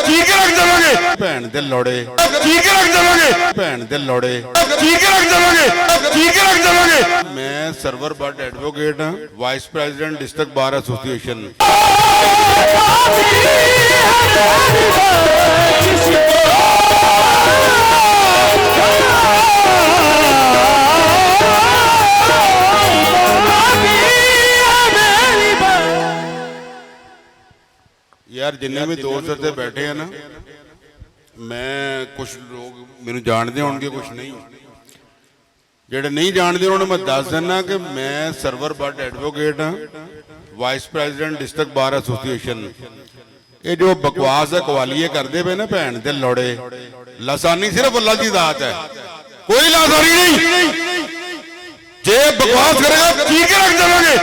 चीर के रख देवांगे भैन दे लौड़े चीर के रख देवांगे भैन दे लौड़े चीर के रख देवांगे चीर के रख देवांगे। मैं सरवर बट एडवोकेट हां vice president district bar association. यार जिन्ने भी दोस्त इत्थे बैठे हैं ना, मैं कुछ लोग मैनू जानते होंगे कुछ नहीं, जेडे नहीं जानते उन्होंने मैं दस देना कि मैं सरवर बट एडवोकेट हाँ vice president district bar association. ये जो बकवास है कवालीए करते पे ना भैन दे लौड़े, लासानी सिर्फ अल्लाह की दात है, कोई लासानी नहीं। जे बकवास करेगा चीर के रख देवांगे।